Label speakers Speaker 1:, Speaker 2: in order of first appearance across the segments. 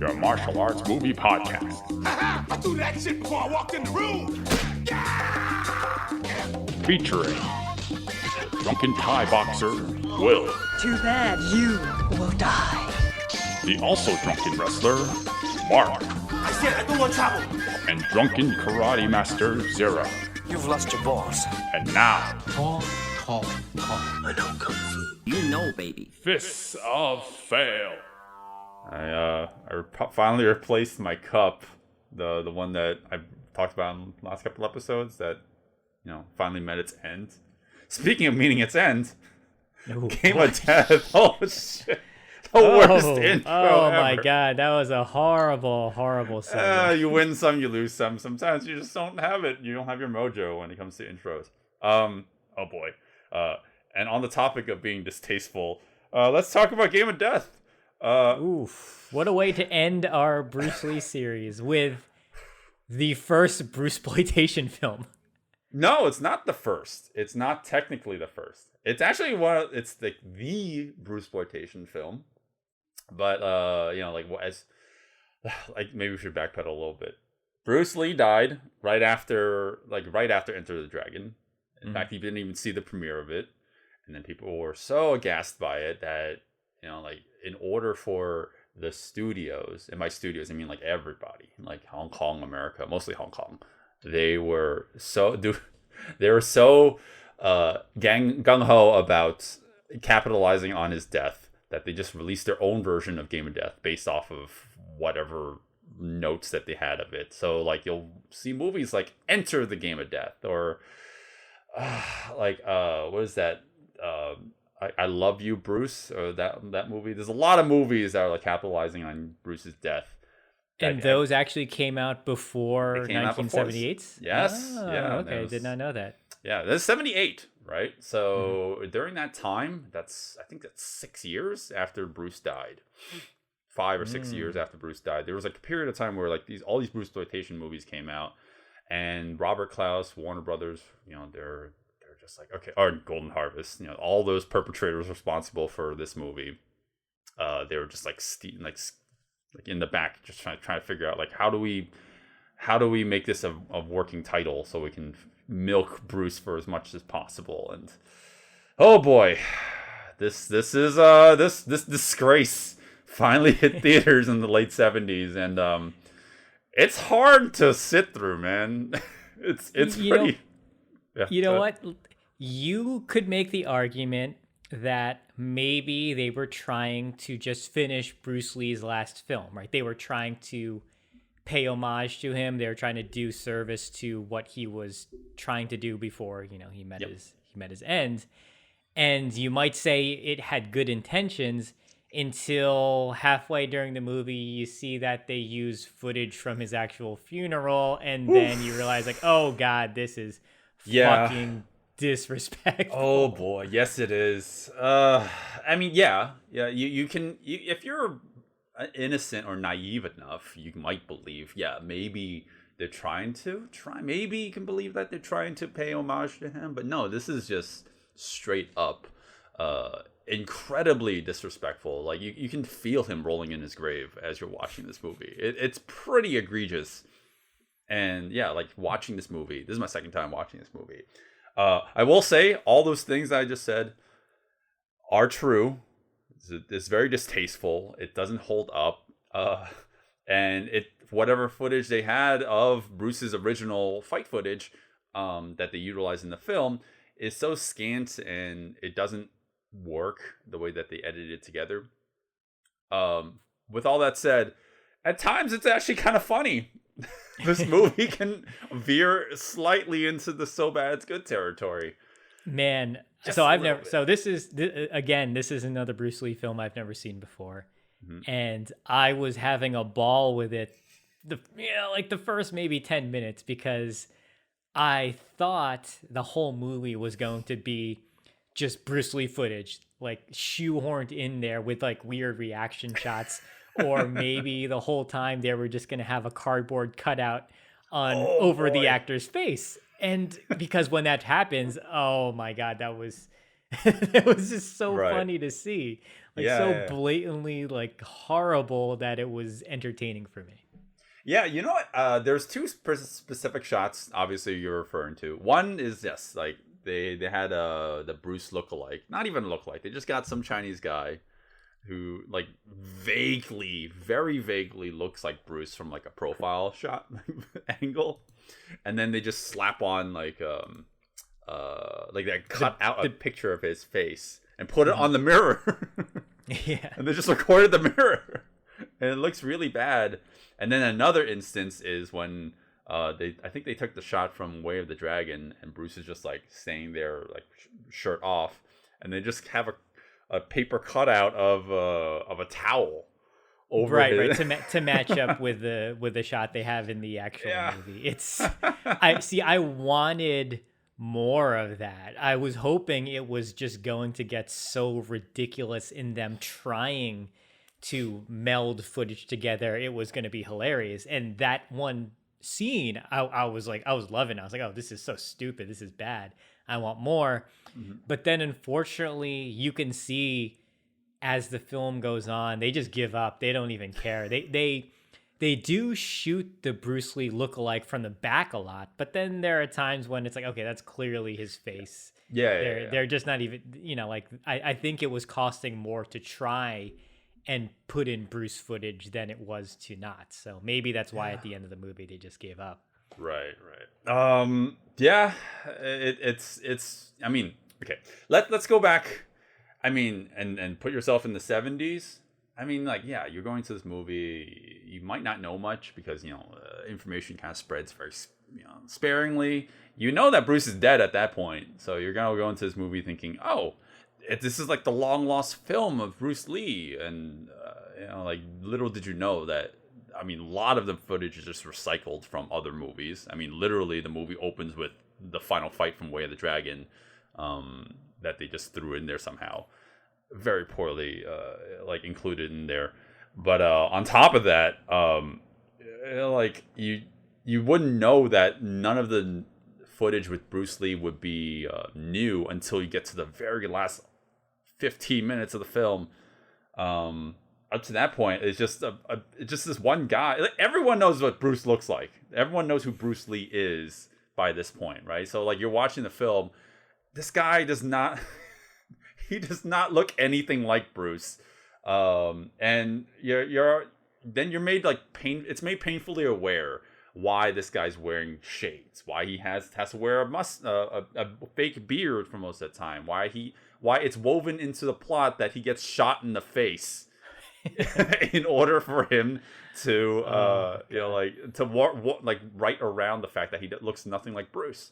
Speaker 1: your martial arts movie podcast.
Speaker 2: I threw that shit before I walked in the room.
Speaker 1: Featuring drunken Thai boxer, Will.
Speaker 3: Too bad you will die.
Speaker 1: The also drunken wrestler, Mark.
Speaker 2: I said I don't want trouble.
Speaker 1: And drunken karate master, Zero.
Speaker 4: You've lost your balls.
Speaker 1: And now,
Speaker 4: Talk. I know Kung Fu. You know, baby.
Speaker 1: Fists of Fail. I finally replaced my cup, the one that I talked about in the last couple episodes that, finally met its end. Speaking of meeting its end, Game of Death. Oh shit. The worst intro ever.
Speaker 3: My god, that was a horrible segment.
Speaker 1: You win some, you lose some. Sometimes you just don't have it. You don't have your mojo when it comes to intros. Oh boy. And on the topic of being distasteful, let's talk about Game of Death.
Speaker 3: Oof. What a way to end our Bruce Lee series with the first Bruceploitation film.
Speaker 1: No, it's not the first. It's not technically the first. It's actually it's the Bruceploitation film. But maybe we should backpedal a little bit. Bruce Lee died right after Enter the Dragon. In fact, he didn't even see the premiere of it. And then people were so aghast by it that, in order for the studios, and by studios, I mean like everybody, like Hong Kong, America, mostly Hong Kong, they were so gung-ho about capitalizing on his death that they just released their own version of Game of Death based off of whatever notes that they had of it. So like you'll see movies like Enter the Game of Death, or what is that? I Love You, Bruce, or that movie. There's a lot of movies that are like capitalizing on Bruce's death.
Speaker 3: And those actually came out before 1978?
Speaker 1: Yes.
Speaker 3: Yeah. Okay, did not know that.
Speaker 1: Yeah, that's 78, right? So during that time, I think that's 6 years after Bruce died. 5 or 6 years after Bruce died. There was like a period of time where like all these Bruceploitation movies came out, and Robert Klaus, Warner Brothers, they're just like, okay, or Golden Harvest, all those perpetrators responsible for this movie, they were just like in the back, just trying to figure out like how do we make this a working title so we can milk Bruce for as much as possible. And oh boy, this disgrace finally hit theaters in the late 70s, and it's hard to sit through, man. It's pretty.
Speaker 3: You know what? You could make the argument that maybe they were trying to just finish Bruce Lee's last film, right? They were trying to pay homage to him. They were trying to do service to what he was trying to do before, he met his end. And you might say it had good intentions until halfway during the movie you see that they use footage from his actual funeral, and then you realize like, oh god, this is fucking disrespectful.
Speaker 1: Oh boy, yes it is. You can if you're innocent or naive enough, you might believe, maybe they're maybe you can believe that they're trying to pay homage to him, but no, this is just straight up incredibly disrespectful. Like you can feel him rolling in his grave as you're watching this movie. It's pretty egregious. And like watching this movie, this is my second time watching this movie. I will say all those things I just said are true. It's very distasteful. It doesn't hold up. And whatever footage they had of Bruce's original fight footage that they utilized in the film is so scant, and it doesn't work the way that they edited it together. With all that said, at times it's actually kind of funny. This movie can veer slightly into the so bad it's good territory.
Speaker 3: Man, this is another Bruce Lee film I've never seen before. And I was having a ball with it the first maybe 10 minutes, because I thought the whole movie was going to be just Bruce Lee footage, like shoehorned in there with like weird reaction shots. Or maybe the whole time they were just going to have a cardboard cutout over the actor's face. And because when that happens, oh my God, that was it was just so funny to see. like so blatantly like horrible that it was entertaining for me.
Speaker 1: Yeah, you know what? There's two specific shots. Obviously, you're referring to. One is yes, like they had the Bruce lookalike. Not even lookalike. They just got some Chinese guy who like vaguely, very vaguely looks like Bruce from like a profile shot angle, and then they just slap on like they cut out a picture of his face and put it on the mirror.
Speaker 3: Yeah,
Speaker 1: and they just recorded the mirror, and it looks really bad. And then another instance is when I think they took the shot from Way of the Dragon, and Bruce is just like staying there, like shirt off, and they just have a paper cutout of a towel over
Speaker 3: right to match up with the shot they have in the actual movie. It's I wanted more of that. I was hoping it was just going to get so ridiculous in them trying to meld footage together. It was going to be hilarious. And that one scene, I was loving it. I was like, oh, this is so stupid. This is bad. I want more. Mm-hmm. But then unfortunately, you can see as the film goes on, they just give up. They don't even care. They do shoot the Bruce Lee lookalike from the back a lot, but then there are times when it's like, okay, that's clearly his face. They're just not even, like I think it was costing more to try and put in Bruce footage than it was to not. So maybe that's why at the end of the movie they just gave up.
Speaker 1: Right. It's I mean, okay. Let's go back. I mean, and put yourself in the 70s. I mean, like, yeah, you're going to this movie, you might not know much because, information kind of spreads very, sparingly. You know that Bruce is dead at that point. So you're going to go into this movie thinking, oh, this is like the long lost film of Bruce Lee. And, like, little did you know that, I mean, a lot of the footage is just recycled from other movies. I mean, literally, the movie opens with the final fight from Way of the Dragon that they just threw in there somehow. Very poorly, like, included in there. But on top of that, like, you wouldn't know that none of the footage with Bruce Lee would be new until you get to the very last 15 minutes of the film. Up to that point, it's just it's just this one guy. Like, everyone knows what Bruce looks like. Everyone knows who Bruce Lee is by this point, right? So, like, you're watching the film. This guy does not. He does not look anything like Bruce. And you're made like it's made painfully aware why this guy's wearing shades, why he has to wear a fake beard for most of the time, why it's woven into the plot that he gets shot in the face in order for him to write around the fact that he looks nothing like Bruce.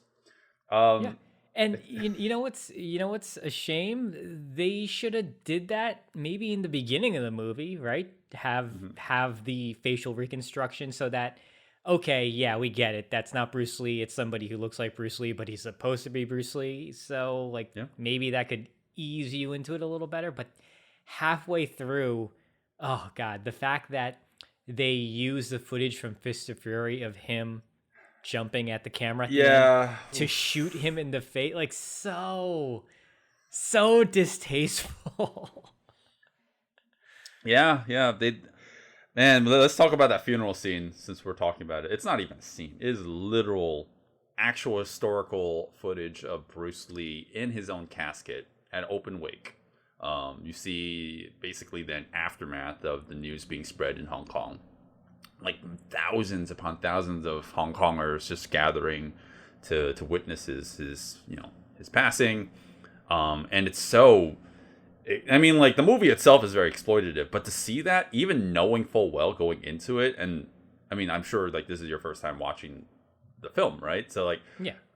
Speaker 3: And you know what's a shame? They should have did that maybe in the beginning of the movie, right? Have the facial reconstruction so that, okay, yeah, we get it. That's not Bruce Lee. It's somebody who looks like Bruce Lee, but he's supposed to be Bruce Lee. So like maybe that could ease you into it a little better. But halfway through, oh God, the fact that they use the footage from Fist of Fury of him jumping at the camera to shoot him in the face, like so distasteful.
Speaker 1: Man, let's talk about that funeral scene since we're talking about it. It's not even a scene. It is literal actual historical footage of Bruce Lee in his own casket at open wake. You see basically the aftermath of the news being spread in Hong Kong. Like thousands upon thousands of Hong Kongers just gathering to witness his passing. And it's so, I mean, like, the movie itself is very exploitative, but to see that, even knowing full well going into it, and I mean, I'm sure like this is your first time watching the film, right? So like,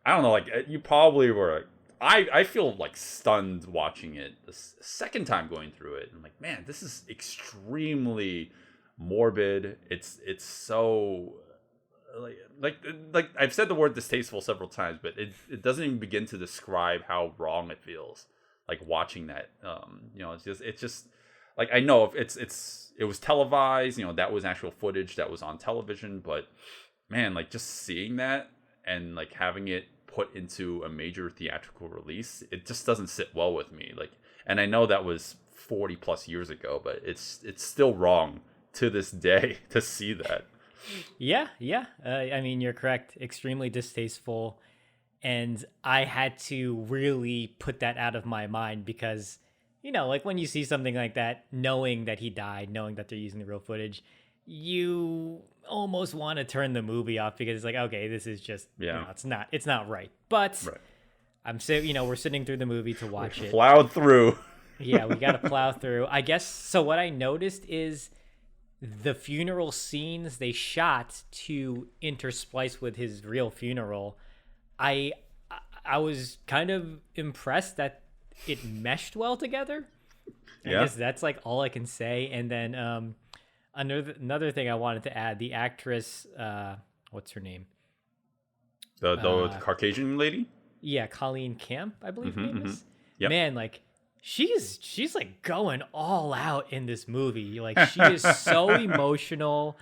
Speaker 1: I don't know, like you probably were. I feel like stunned watching it the second time going through it. I'm like, man, this is extremely morbid. It's so like I've said the word distasteful several times, but it doesn't even begin to describe how wrong it feels. Like watching that, it's just like, I know if it was televised, that was actual footage that was on television, but man, like just seeing that and like having it put into a major theatrical release, it just doesn't sit well with me. Like, and I know that was 40 plus years ago, but it's still wrong to this day to see that.
Speaker 3: Yeah. I mean, you're correct. Extremely distasteful. And I had to really put that out of my mind because, like when you see something like that, knowing that he died, knowing that they're using the real footage, you almost want to turn the movie off because it's like, okay, this is just, it's not right. But I'm we're sitting through the movie to watch it.
Speaker 1: Plowed through.
Speaker 3: Yeah, we got to plow through. I guess, so what I noticed is the funeral scenes they shot to intersplice with his real funeral. I was kind of impressed that it meshed well together. I guess that's like all I can say. And then another thing I wanted to add, the actress, what's her name?
Speaker 1: The Caucasian lady?
Speaker 3: Yeah, Colleen Camp, I believe her name is.
Speaker 1: Yep.
Speaker 3: Man, like she's like going all out in this movie. Like she is so emotional.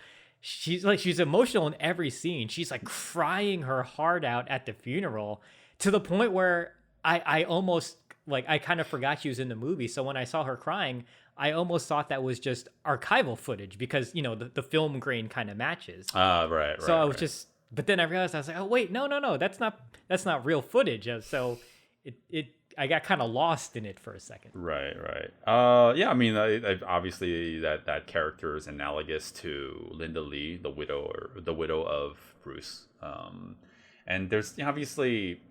Speaker 3: She's emotional in every scene. She's like crying her heart out at the funeral to the point where I almost I kind of forgot she was in the movie. So when I saw her crying, I almost thought that was just archival footage because the film grain kind of matches.
Speaker 1: Right.
Speaker 3: So I was just, but then I realized I was like, oh wait, no, that's not real footage. So I got kind of lost in it for a second.
Speaker 1: Right. Yeah, I mean, obviously that character is analogous to Linda Lee, the widow of Bruce. And there's obviously,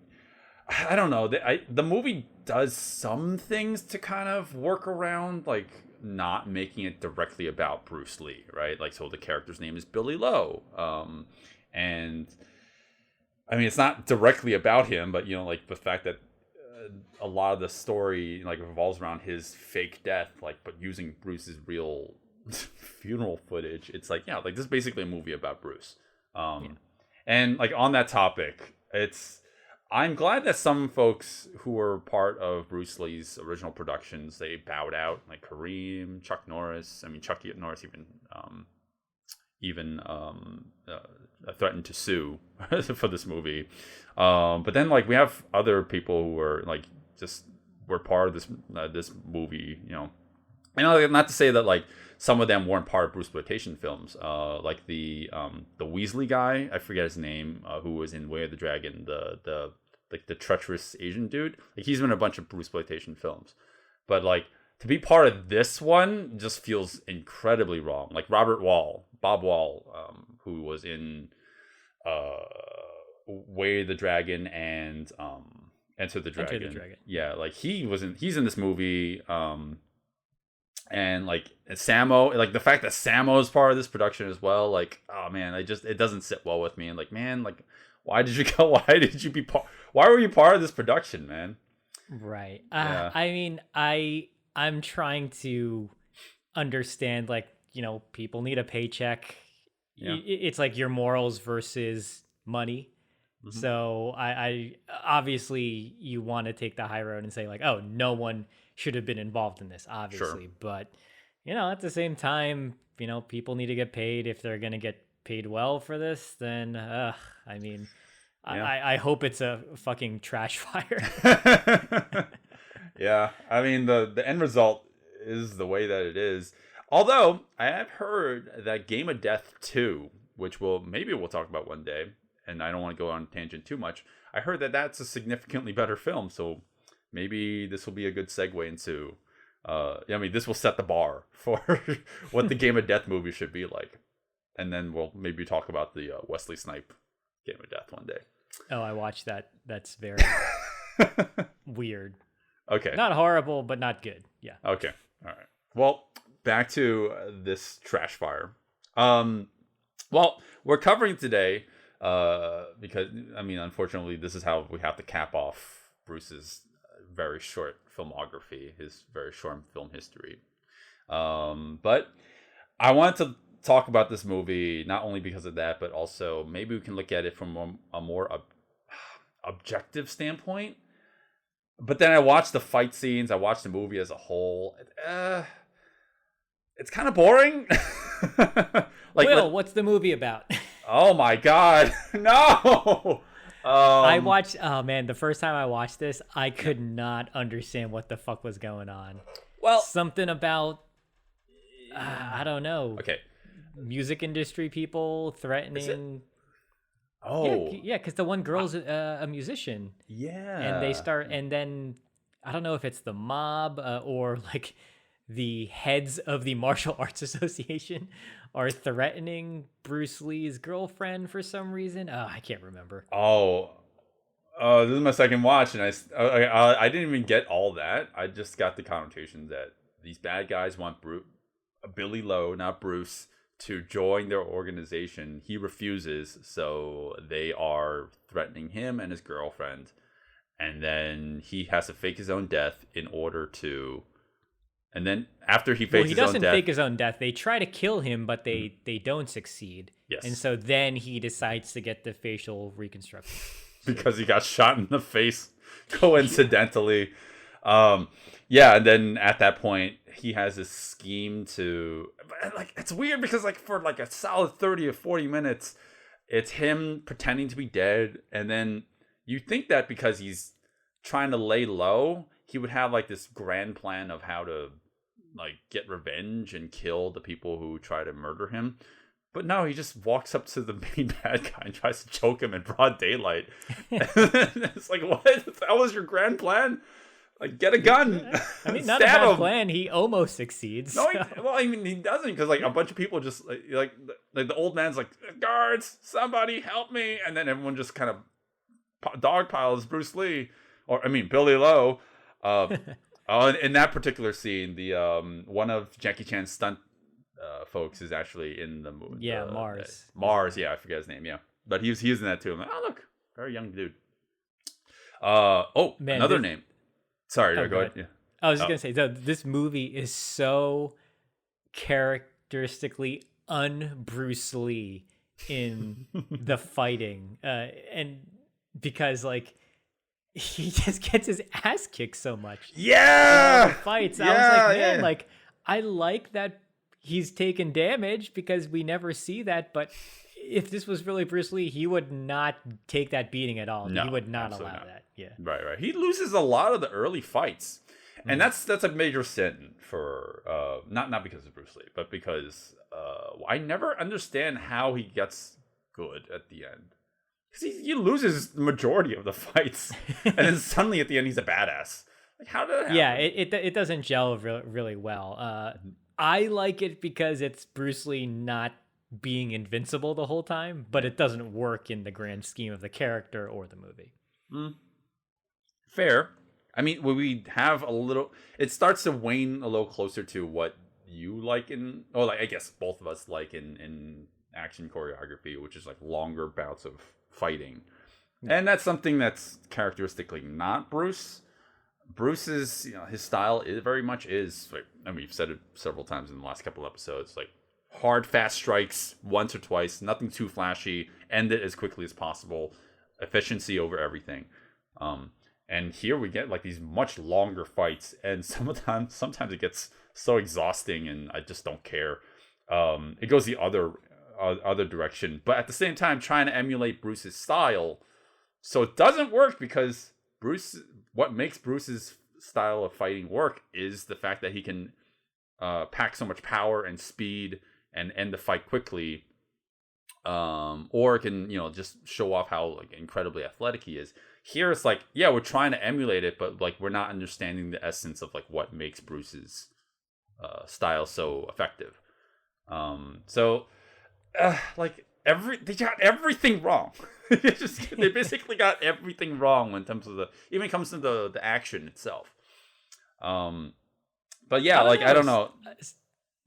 Speaker 1: I don't know, the movie does some things to kind of work around, like not making it directly about Bruce Lee, right? Like, so the character's name is Billy Lowe. And I mean, it's not directly about him, but like the fact that a lot of the story revolves around his fake death, but using Bruce's real funeral footage. It's like this is basically a movie about Bruce. And on that topic, I'm glad that some folks who were part of Bruce Lee's original productions, they bowed out, like Kareem, Chuck Norris. I mean, Chuck Norris even threatened to sue for this movie. But then we have other people who are just were part of this movie, and not to say that some of them weren't part of Bruceploitation films, like the Weasley guy, I forget his name, who was in Way of the Dragon, the treacherous Asian dude. He's been in a bunch of Bruceploitation films, but to be part of this one just feels incredibly wrong. Like Bob Wall, who was in Way of the Dragon and Enter the Dragon. Yeah, he's in this movie. And Samo, the fact that Samo is part of this production as well, oh man, it doesn't sit well with me. And why did you go? Why were you part of this production, man?
Speaker 3: Right. I mean, I'm trying to understand, people need a paycheck. Yeah. It's your morals versus money. Mm-hmm. So I obviously you want to take the high road and say oh, no one should have been involved in this, obviously. Sure. But at the same time, people need to get paid. If they're gonna get paid well for this, then I mean, I hope it's a fucking trash fire.
Speaker 1: Yeah, I mean the end result is the way that it is. Although I have heard that Game of Death 2, which maybe we'll talk about one day, and I don't want to go on tangent too much. I heard that that's a significantly better film, so maybe this will be a good segue into. I mean, this will set the bar for what the Game of Death movie should be like, and then we'll maybe talk about the Wesley Snipes Game of Death one day.
Speaker 3: Oh, I watched that. That's very weird.
Speaker 1: Okay.
Speaker 3: Not horrible, but not good. Yeah.
Speaker 1: Okay. All right. Well, back to this trash fire. Well, we're covering today because, I mean, unfortunately, this is how we have to cap off Bruce's very short filmography, his very short film history. But I wanted to talk about this movie not only because of that, but also maybe we can look at it from a more objective standpoint. But then I watched the fight scenes. I watched the movie as a whole. It's kind of boring.
Speaker 3: Will, what's the movie about?
Speaker 1: Oh my God, no!
Speaker 3: I watched. Oh man, the first time I watched this, I could not understand what the fuck was going on.
Speaker 1: Well,
Speaker 3: something about I don't know.
Speaker 1: okay.
Speaker 3: Music industry people threatening.
Speaker 1: Oh,
Speaker 3: Yeah, because the one girl's a musician,
Speaker 1: yeah.
Speaker 3: and they start, and then I don't know if it's the mob or like the heads of the martial arts association are threatening Bruce Lee's girlfriend for some reason. I can't remember.
Speaker 1: Oh, this is my second watch, and I didn't even get all that. I just got the connotation that these bad guys want Billy Lowe, not Bruce, to join their organization. He refuses, so they are threatening him and his girlfriend, and then he has to fake his own death in order to. And then after he fakes his own death,
Speaker 3: he doesn't fake his own death. They try to kill him, but they don't succeed.
Speaker 1: Yes.
Speaker 3: And so then he decides to get the facial reconstruction.
Speaker 1: because he got shot in the face coincidentally. Yeah, and then at that point he has this scheme to, like, it's weird because like for like a solid 30 or 40 minutes it's him pretending to be dead, and then you think that because he's trying to lay low, he would have like this grand plan of how to like get revenge and kill the people who try to murder him. But no, he just walks up to the main bad guy and tries to choke him in broad daylight. It's like, what? That was your grand plan? Like, get a gun.
Speaker 3: I mean, not a bad plan. He almost succeeds.
Speaker 1: No, well, I mean, he doesn't, because like a bunch of people just like the old man's like, guards, somebody help me, and then everyone just kind of dogpiles Bruce Lee, or I mean Billy Lowe. In that particular scene, the one of Jackie Chan's stunt folks is actually in the movie.
Speaker 3: Yeah, Mars.
Speaker 1: Mars, yeah, I forget his name. Yeah, but he was in that too. I'm like, oh look, very young dude. Man, another name. Sorry, go ahead. Yeah.
Speaker 3: I was just gonna say, this movie is so characteristically un-Bruce Lee in the fighting, and because like he just gets his ass kicked so much.
Speaker 1: Yeah,
Speaker 3: in all the fights. I was like, man, like I like that he's taking damage because we never see that, but if this was really Bruce Lee, he would not take that beating at all. No, he would not allow that. Yeah. Right.
Speaker 1: He loses a lot of the early fights. And that's a major sin for not because of Bruce Lee, but because I never understand how he gets good at the end. Because he loses the majority of the fights, and then suddenly at the end he's a badass. Like, how did that happen?
Speaker 3: Yeah, it doesn't gel really well. I like it because it's Bruce Lee not being invincible the whole time, but it doesn't work in the grand scheme of the character or the movie.
Speaker 1: Fair. I mean, when we have a little, it starts to wane a little closer to what you like like I guess both of us like in action choreography, which is like longer bouts of fighting. And that's something that's characteristically not Bruce. Bruce's, his style very much is like, I mean, we've said it several times in the last couple episodes, like hard, fast strikes once or twice, nothing too flashy, end it as quickly as possible, efficiency over everything. And here we get like these much longer fights, and sometimes it gets so exhausting, and I just don't care. It goes the other direction, but at the same time trying to emulate Bruce's style, so it doesn't work because what makes Bruce's style of fighting work is the fact that he can pack so much power and speed and end the fight quickly, or can just show off how like incredibly athletic he is. Here it's like, yeah, we're trying to emulate it, but like we're not understanding the essence of like what makes Bruce's style so effective. Like they got everything wrong. They basically got everything wrong in terms of even comes to the action itself. But yeah, I don't know.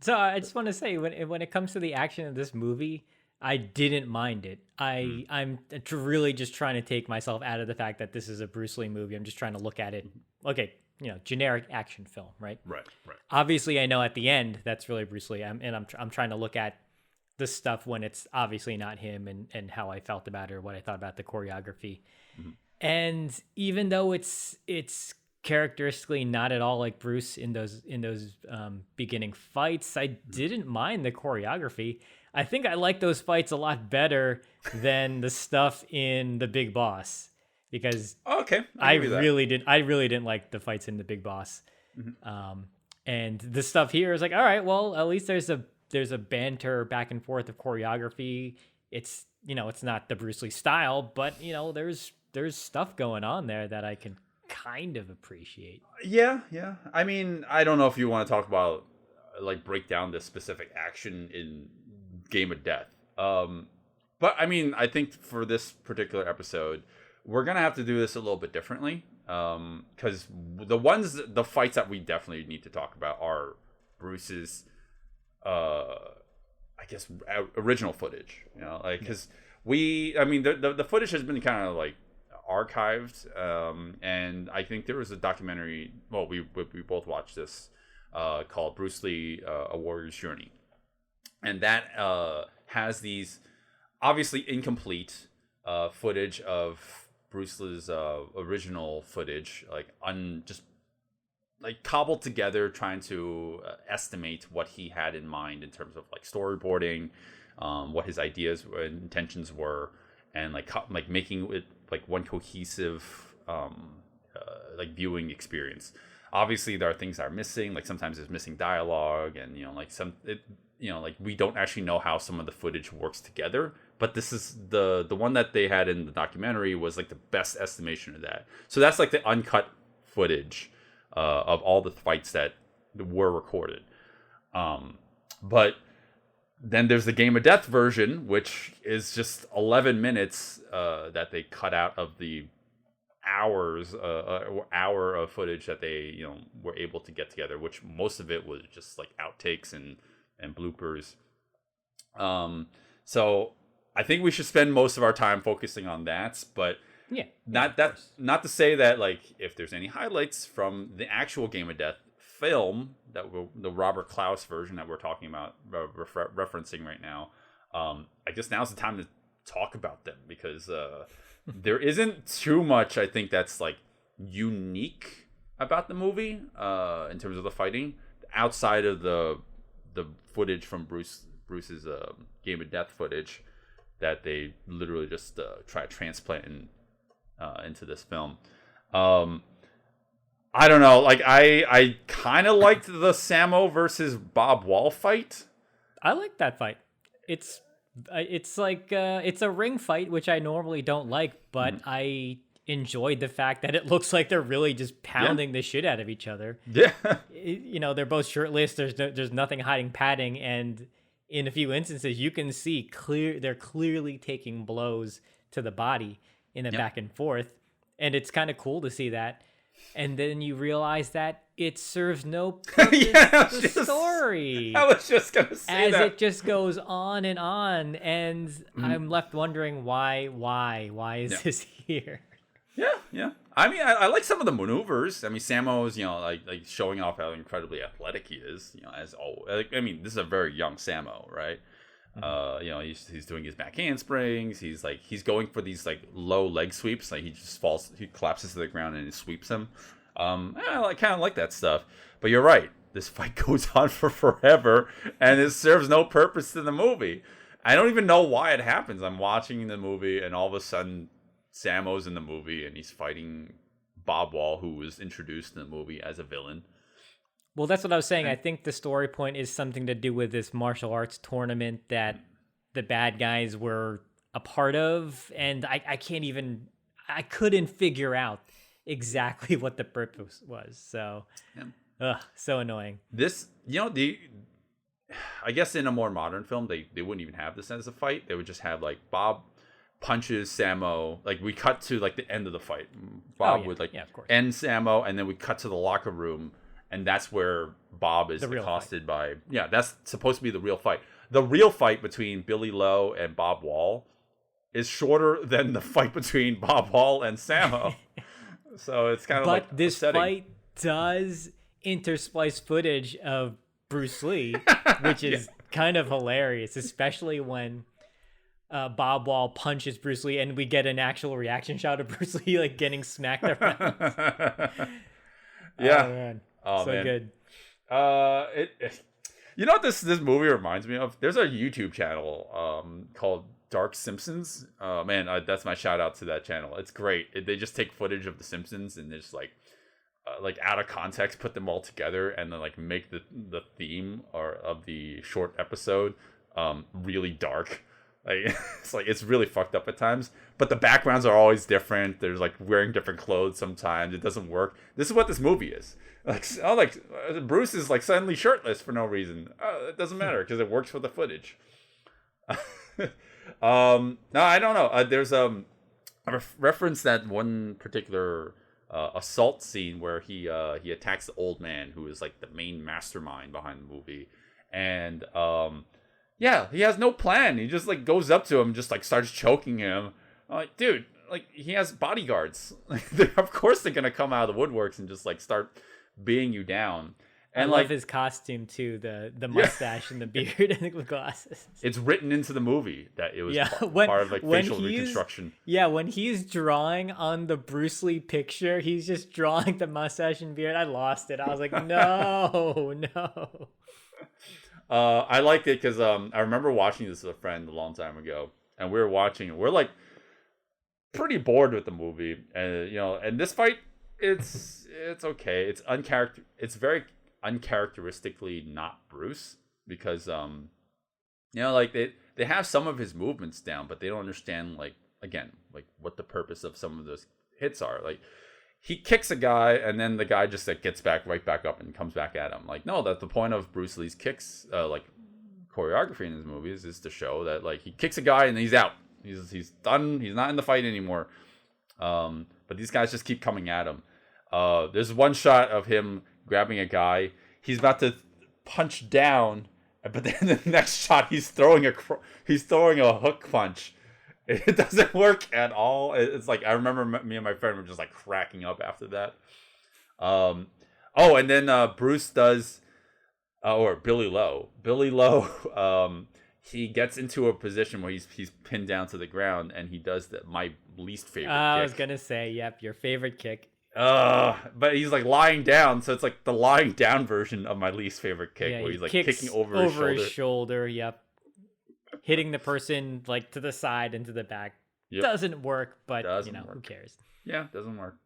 Speaker 3: So I just want to say, when it comes to the action of this movie, I didn't mind it. I'm really just trying to take myself out of the fact that this is a Bruce Lee movie. I'm just trying to look at it. Okay, generic action film, right?
Speaker 1: Right.
Speaker 3: Obviously, I know at the end that's really Bruce Lee. I'm trying to look at the stuff when it's obviously not him, and how I felt about it or what I thought about the choreography. And even though it's characteristically not at all like Bruce in those beginning fights, I didn't mind the choreography. I think I like those fights a lot better than the stuff in The Big Boss, because I really didn't like the fights in The Big Boss. And the stuff here is like, all right, well, at least there's a banter back and forth of choreography. It's, it's not the Bruce Lee style, but there's stuff going on there that I can kind of appreciate.
Speaker 1: Yeah. I mean, I don't know if you want to talk about like break down the specific action in Game of Death. But I mean, I think for this particular episode, we're gonna have to do this a little bit differently. Because the fights that we definitely need to talk about are Bruce's, I guess, original footage. Because the footage has been kind of like archived, and I think there was a documentary. Well, we both watched this, called Bruce Lee: A Warrior's Journey, and that has these obviously incomplete footage of Bruce Lee's original footage, just like cobbled together, trying to estimate what he had in mind in terms of like storyboarding, what his ideas and intentions were, and like making it like one cohesive like viewing experience. Obviously, there are things that are missing. Like sometimes there's missing dialogue, and like we don't actually know how some of the footage works together. But this is the one that they had in the documentary was like the best estimation of that. So that's like the uncut footage of all the fights that were recorded. But then there's the Game of Death version, which is just 11 minutes that they cut out of the hour of footage that they were able to get together, which most of it was just like outtakes and bloopers. So I think we should spend most of our time focusing on that, but not to say that like if there's any highlights from the actual Game of Death film, the Robert Klaus version that we're talking about, referencing right now, I guess now's the time to talk about them, because there isn't too much I think that's like unique about the movie in terms of the fighting outside of the footage from Bruce's Game of Death footage that they literally just try to transplant into this film. I don't know. Like I kind of liked the Sammo versus Bob Wall fight.
Speaker 3: I like that fight. It's like it's a ring fight, which I normally don't like, but I enjoyed the fact that it looks like they're really just pounding the shit out of each other.
Speaker 1: Yeah.
Speaker 3: They're both shirtless. There's nothing hiding padding, and in a few instances you can see they're clearly taking blows to the body in the back and forth, and it's kind of cool to see that. And then you realize that it serves no purpose to the story.
Speaker 1: I was just gonna say that.
Speaker 3: It just goes on, and I'm left wondering why is this here?
Speaker 1: Yeah. I mean, I like some of the maneuvers. I mean, Sammo's, like showing off how incredibly athletic he is. As always. I mean, this is a very young Sammo, right? He's doing his back handsprings. He's going for these like low leg sweeps. Like he collapses to the ground and he sweeps him. I kind of like that stuff. But you're right. This fight goes on for forever, and it serves no purpose to the movie. I don't even know why it happens. I'm watching the movie, and all of a sudden, Sammo's in the movie, and he's fighting Bob Wall, who was introduced in the movie as a villain.
Speaker 3: Well, that's what I was saying. I think the story point is something to do with this martial arts tournament that the bad guys were a part of, and I couldn't figure out exactly what the purpose was. So, so annoying.
Speaker 1: This, I guess in a more modern film, they wouldn't even have this as a fight. They would just have like Bob punches Sammo. Like we cut to like the end of the fight. Bob would of course, end Sammo, and then we cut to the locker room. And that's where Bob is accosted by... Yeah, that's supposed to be the real fight. The real fight between Billy Lowe and Bob Wall is shorter than the fight between Bob Wall and Sammo. So it's kind of like
Speaker 3: But this
Speaker 1: upsetting.
Speaker 3: fight does intersplice footage of Bruce Lee, which is kind of hilarious, especially when Bob Wall punches Bruce Lee and we get an actual reaction shot of Bruce Lee like getting smacked around.
Speaker 1: Yeah.
Speaker 3: Oh, man.
Speaker 1: Oh,
Speaker 3: so
Speaker 1: man.
Speaker 3: good.
Speaker 1: You know what this movie reminds me of? There's a YouTube channel called Dark Simpsons. Man, that's my shout out to that channel. It's great. They just take footage of the Simpsons and just like like out of context, put them all together, and then like make the theme or of the short episode really dark. Like it's really fucked up at times. But the backgrounds are always different. There's like wearing different clothes sometimes. It doesn't work. This is what this movie is. Like Bruce is like suddenly shirtless for no reason. It doesn't matter because it works for the footage. No, I don't know. There's I reference that one particular assault scene where he attacks the old man who is like the main mastermind behind the movie, and yeah, he has no plan. He just like goes up to him and just like starts choking him. I'm like, dude, like he has bodyguards. Of course they're gonna come out of the woodworks and just like start beating you down. And
Speaker 3: I
Speaker 1: like
Speaker 3: love his costume too, the mustache and the beard and the glasses.
Speaker 1: it's written into the movie that it was part of like facial reconstruction.
Speaker 3: Yeah, when he's drawing on the Bruce Lee picture, he's just drawing the mustache and beard. I lost it. I was like, no, no.
Speaker 1: I liked it because I remember watching this with a friend a long time ago, and we were watching it. We're like pretty bored with the movie, and and this fight, it's okay. It's very uncharacteristically not Bruce because like they have some of his movements down, but they don't understand like what the purpose of some of those hits are. Like he kicks a guy and then the guy just like gets right back up and comes back at him. Like no, that's the point of Bruce Lee's kicks like choreography in his movies is to show that like he kicks a guy and he's out. He's done. He's not in the fight anymore. But these guys just keep coming at him. There's one shot of him grabbing a guy. He's about to punch down, but then the next shot he's throwing a hook punch. It doesn't work at all. It's like I remember me and my friend were just like cracking up after that. And then Bruce does, or Billy Lowe. He gets into a position where he's pinned down to the ground, and he does my least favorite kick.
Speaker 3: I was gonna say, yep, your favorite kick.
Speaker 1: But he's like lying down, so it's like the lying down version of my least favorite kick, where he's like kicking over his shoulder.
Speaker 3: Yep, hitting the person like to the side and to the back. Yep. Doesn't work, but who cares? Yeah,
Speaker 1: doesn't work.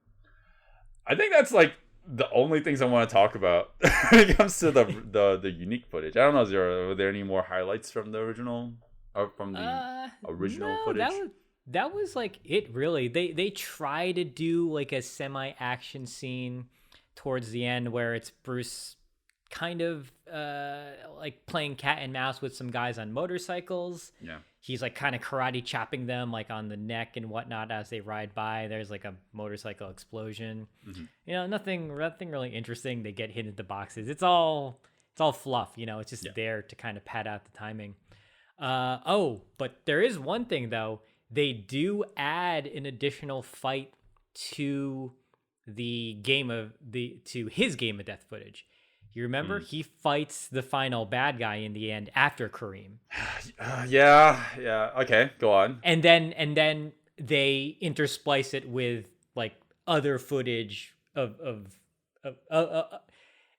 Speaker 1: I think that's like the only things I want to talk about when it comes to the unique footage. I don't know, are there any more highlights from the original or from the original footage?
Speaker 3: That was like it really. They try to do like a semi-action scene towards the end where it's Bruce kind of like playing cat and mouse with some guys on motorcycles.
Speaker 1: Yeah.
Speaker 3: He's like kind of karate chopping them like on the neck and whatnot as they ride by. There's like a motorcycle explosion. Mm-hmm. Nothing really interesting. They get hit into boxes. It's all fluff. It's just there to kind of pad out the timing. But there is one thing though. They do add an additional fight to his game of death footage. You remember he fights the final bad guy in the end after Kareem.
Speaker 1: Yeah. Okay, go on.
Speaker 3: And then they intersplice it with like other footage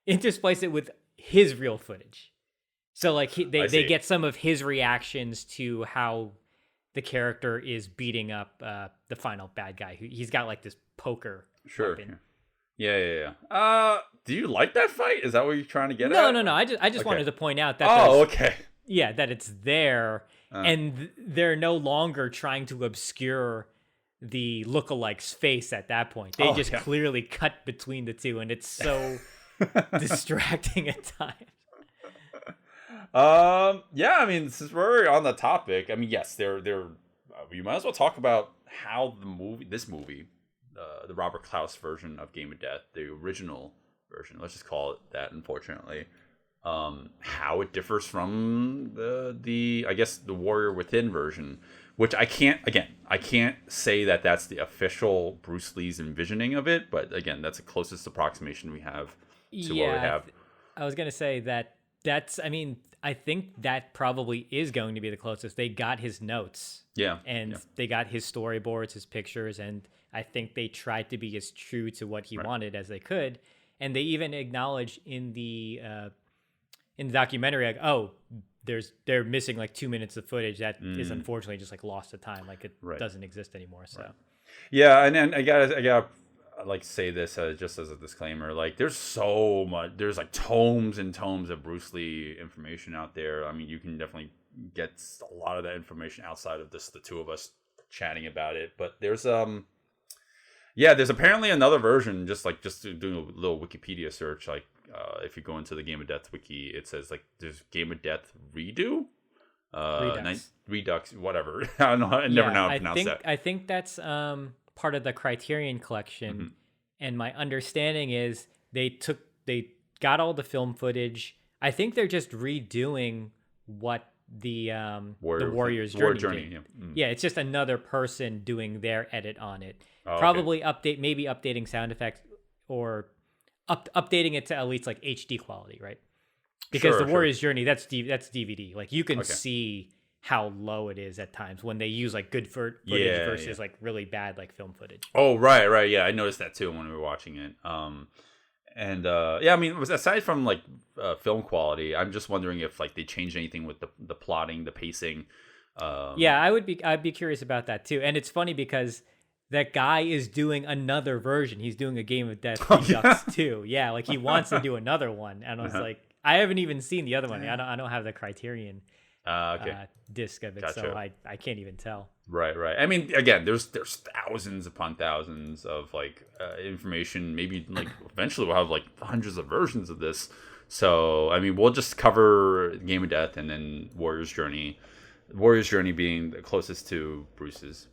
Speaker 3: intersplice it with his real footage. So like they get some of his reactions to how the character is beating up the final bad guy. He's got like this poker.
Speaker 1: Sure.
Speaker 3: Weapon.
Speaker 1: Yeah. Do you like that fight? Is that what you're trying to get at?
Speaker 3: No. I just wanted to point out that.
Speaker 1: Okay.
Speaker 3: Yeah, that it's there, and they're no longer trying to obscure the lookalike's face at that point. They clearly cut between the two, and it's so distracting at times.
Speaker 1: Yeah, I mean, since we're on the topic, I mean, yes, you might as well talk about how this movie, the Robert Klaus version of Game of Death, the original version, let's just call it that, unfortunately, how it differs from the I guess the Warrior Within version, which I can't say that that's the official Bruce Lee's envisioning of it, but again, that's the closest approximation we have to what we have.
Speaker 3: I was gonna say I think that probably is going to be the closest. They got his notes.
Speaker 1: Yeah.
Speaker 3: And they got his storyboards, his pictures, and I think they tried to be as true to what he wanted as they could. And they even acknowledged in the documentary, like, they're missing like 2 minutes of footage that is unfortunately just like lost to time. Like it doesn't exist anymore. So
Speaker 1: yeah, and then I got like say this just as a disclaimer. Like, there's so much. There's like tomes and tomes of Bruce Lee information out there. I mean, you can definitely get a lot of that information outside of just the two of us chatting about it. But there's there's apparently another version. Just doing a little Wikipedia search. Like, if you go into the Game of Death wiki, it says like there's Game of Death redo. Redux, whatever. I don't know. I never know how to pronounce that.
Speaker 3: I think that's part of the Criterion collection, and my understanding is they got all the film footage. I think they're just redoing what the Warrior's Journey.
Speaker 1: Yeah.
Speaker 3: Yeah, it's just another person doing their edit on it.
Speaker 1: Oh,
Speaker 3: Probably updating sound effects or updating it to at least like HD quality, right? Because the Warrior's Journey, that's DVD. Like, you can see how low it is at times when they use like good footage versus like really bad like film footage.
Speaker 1: Oh, right. Yeah, I noticed that too when we were watching it. I mean, aside from like film quality, I'm just wondering if like they changed anything with the plotting, the pacing.
Speaker 3: I'd be curious about that too. And it's funny because that guy is doing another version. He's doing a Game of Death Redux too. Yeah, like he wants to do another one, and I was like, I haven't even seen the other one. I don't have the Criterion disc of it,
Speaker 1: Gotcha.
Speaker 3: so I can't even tell.
Speaker 1: Right. I mean, again, there's thousands upon thousands of like information. Maybe like eventually we'll have like hundreds of versions of this. So I mean, we'll just cover Game of Death and then Warrior's Journey. Warrior's Journey being the closest to Bruce's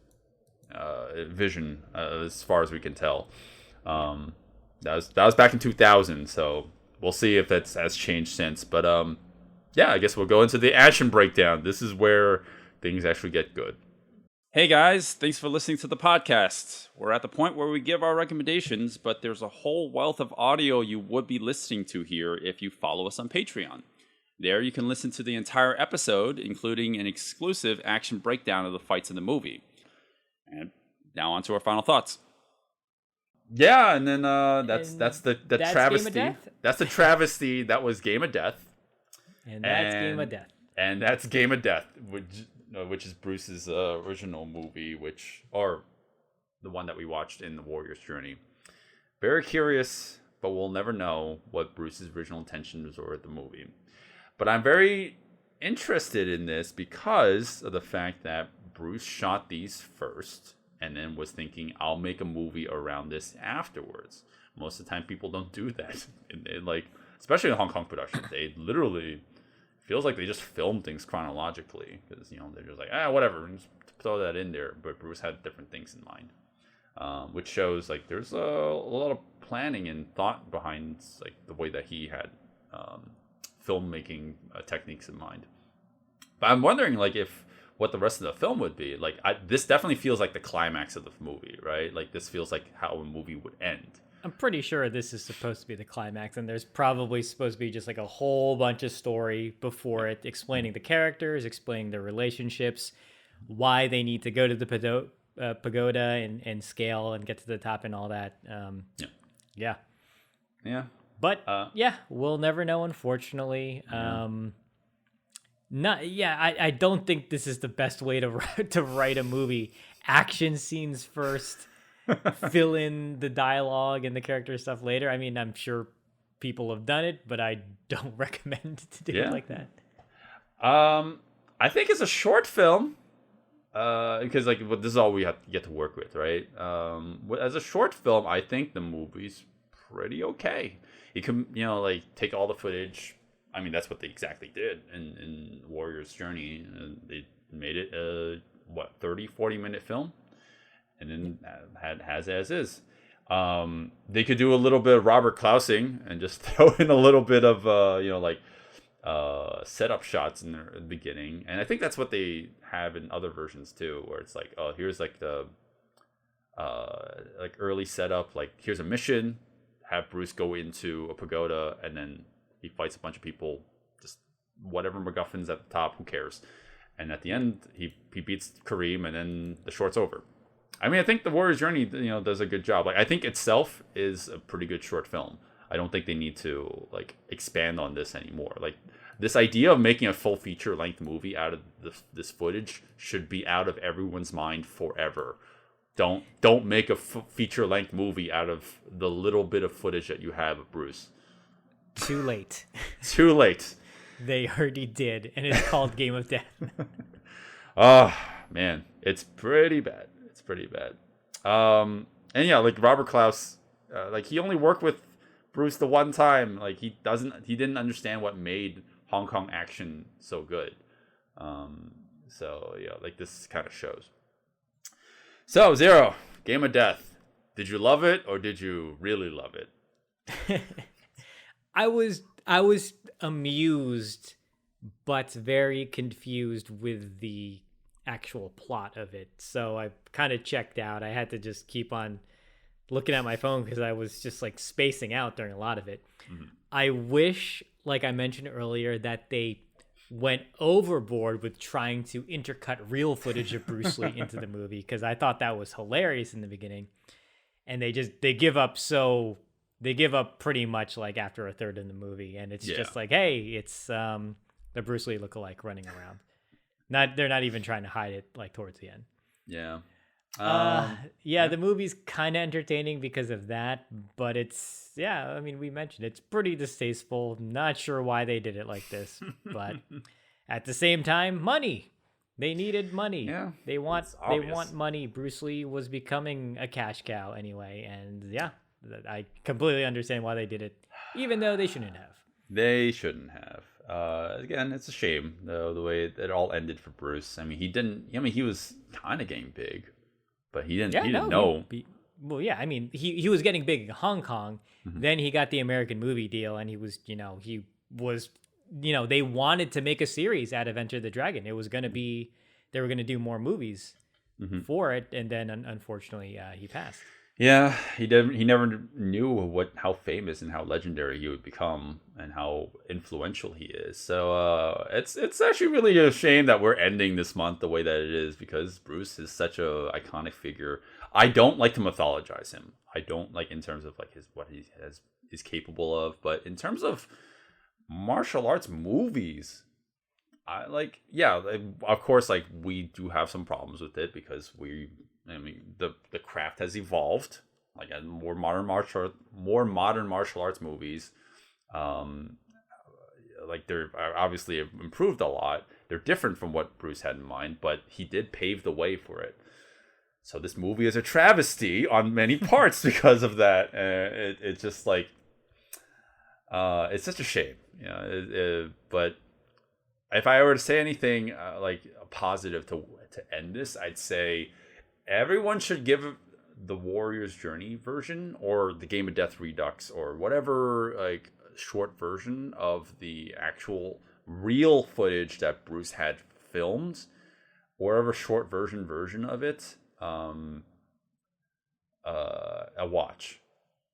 Speaker 1: vision as far as we can tell. That was back in 2000. So we'll see if that's has changed since. But I guess we'll go into the action breakdown. This is where things actually get good.
Speaker 5: Hey guys, thanks for listening to the podcast. We're at the point where we give our recommendations, but there's a whole wealth of audio you would be listening to here if you follow us on Patreon. There you can listen to the entire episode, including an exclusive action breakdown of the fights in the movie. And now on to our final thoughts.
Speaker 1: Yeah, and then that's the travesty.
Speaker 3: Game of Death?
Speaker 1: That's the travesty that was Game of Death.
Speaker 3: And that's Game of Death.
Speaker 1: And that's Game of Death, which is Bruce's original movie, or the one that we watched in the Warrior's Journey. Very curious, but we'll never know what Bruce's original intentions were with the movie. But I'm very interested in this because of the fact that Bruce shot these first and then was thinking, I'll make a movie around this afterwards. Most of the time, people don't do that. Like, especially in Hong Kong productions, they literally feels like they just film things chronologically because they're just like whatever, just throw that in there. But Bruce had different things in mind, which shows like there's a lot of planning and thought behind like the way that he had filmmaking techniques in mind. But I'm wondering like what the rest of the film would be like. This definitely feels like the climax of the movie, right? Like this feels like how a movie would end.
Speaker 3: I'm pretty sure this is supposed to be the climax, and there's probably supposed to be just like a whole bunch of story before it, explaining the characters, explaining their relationships, why they need to go to the pagoda and scale and get to the top and all that. Yeah. But we'll never know, unfortunately. I don't think this is the best way to write a movie. Action scenes first. Fill in the dialogue and the character stuff later. I mean, I'm sure people have done it, but I don't recommend to do it like that.
Speaker 1: I think it's a short film because like this is all we have to get to work with, right? As a short film, I think the movie's pretty okay. You can like take all the footage. I mean, that's what they exactly did in Warrior's Journey. They made it a 30-40 minute film. And then has as is. They could do a little bit of Robert Klausing and just throw in a little bit of setup shots in the beginning. And I think that's what they have in other versions too, where it's like, oh, here's like the like early setup. Like here's a mission. Have Bruce go into a pagoda, and then he fights a bunch of people. Just whatever MacGuffin's at the top, who cares? And at the end, he beats Kareem, and then the short's over. I mean, I think the Warrior's Journey, does a good job. Like, I think itself is a pretty good short film. I don't think they need to like expand on this anymore. Like, this idea of making a full feature-length movie out of this footage should be out of everyone's mind forever. Don't make a feature length movie out of the little bit of footage that you have of Bruce.
Speaker 3: Too late.
Speaker 1: Too late.
Speaker 3: They already did, and it's called Game of Death.
Speaker 1: Oh man, it's pretty bad. It's pretty bad. And yeah, like Robert Klaus, like he only worked with Bruce the one time. Like he didn't understand what made Hong Kong action so good. So yeah, like this kind of shows. So Zero, Game of Death. Did you love it or did you really love it?
Speaker 3: I was amused, but very confused with the actual plot of it. So I kind of checked out. I had to just keep on looking at my phone because I was just like spacing out during a lot of it. Mm-hmm. I wish, like I mentioned earlier, that they went overboard with trying to intercut real footage of Bruce Lee into the movie, because I thought that was hilarious in the beginning. And they give up pretty much like after a third in the movie, and it's just like, hey, it's the Bruce Lee lookalike running around. They're not even trying to hide it like towards the end.
Speaker 1: Yeah.
Speaker 3: The movie's kind of entertaining because of that, but I mean, we mentioned it's pretty distasteful. Not sure why they did it like this, but at the same time, money. They needed money. Yeah, they want money. Bruce Lee was becoming a cash cow anyway, and yeah, I completely understand why they did it, even though they shouldn't have.
Speaker 1: They shouldn't have. Again, it's a shame though the way it all ended for Bruce. I mean, he was kind of getting big, but he didn't know.
Speaker 3: I mean, he was getting big in Hong Kong. Mm-hmm. Then he got the American movie deal, and they wanted to make a series out of Enter the Dragon. It was going to be, they were going to do more movies for it, and then unfortunately he passed.
Speaker 1: Yeah, he never knew how famous and how legendary he would become and how influential he is. So it's actually really a shame that we're ending this month the way that it is, because Bruce is such a iconic figure. I don't like to mythologize him. I don't like in terms of like what he is capable of, but in terms of martial arts movies, of course, like we do have some problems with it because the craft has evolved, like more modern martial arts movies, like they're obviously improved a lot. They're different from what Bruce had in mind, but he did pave the way for it. So this movie is a travesty on many parts because of that. It's just like it's such a shame, but if I were to say anything like a positive to end this, I'd say everyone should give the Warrior's Journey version or the Game of Death Redux or whatever like short version of the actual real footage that Bruce had filmed, whatever short version of it, a watch.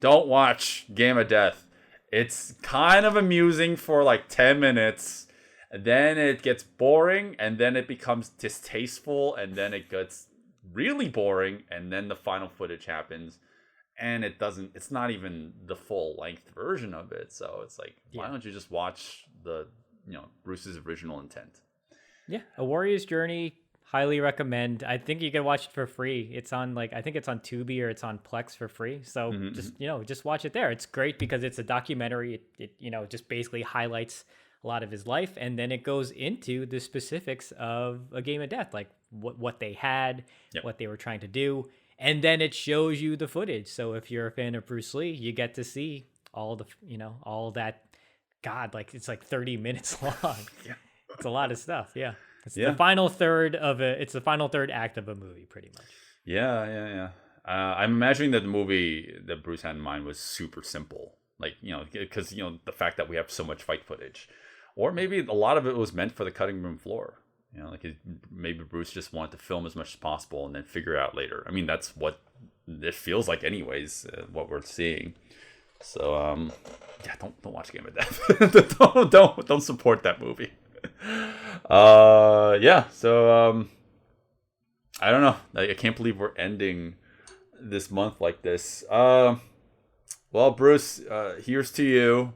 Speaker 1: Don't watch Game of Death. It's kind of amusing for like 10 minutes. And then it gets boring, and then it becomes distasteful, and then it gets really boring, and then the final footage happens, and it's not even the full length version of it. So it's like, why don't you just watch the Bruce's original intent?
Speaker 3: Yeah, A Warrior's Journey, highly recommend. I think you can watch it for free. It's on I think it's on Tubi or it's on Plex for free. So just watch it there. It's great because it's a documentary. It just basically highlights a lot of his life, and then it goes into the specifics of A Game of Death, like what they had, what they were trying to do, and then it shows you the footage. So if you're a fan of Bruce Lee, you get to see all that. God, like it's like 30 minutes long. It's a lot of stuff. It's the final third it's the final third act of a movie, pretty much.
Speaker 1: Yeah. I'm imagining that the movie that Bruce had in mind was super simple, like because the fact that we have so much fight footage. Or maybe a lot of it was meant for the cutting room floor. Maybe Bruce just wanted to film as much as possible and then figure out later. I mean, that's what it feels like anyways, what we're seeing. So, don't watch Game of Death. don't support that movie. So, I don't know. I can't believe we're ending this month like this. Well, Bruce, here's to you.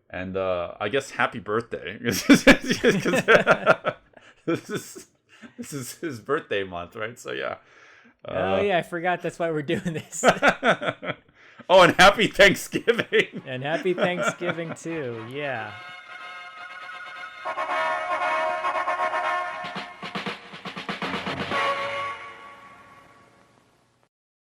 Speaker 1: And I guess happy birthday. This is his birthday month, right? So yeah,
Speaker 3: Oh yeah, I forgot. That's why we're doing this.
Speaker 1: Oh, and happy Thanksgiving.
Speaker 3: And happy Thanksgiving too. Yeah.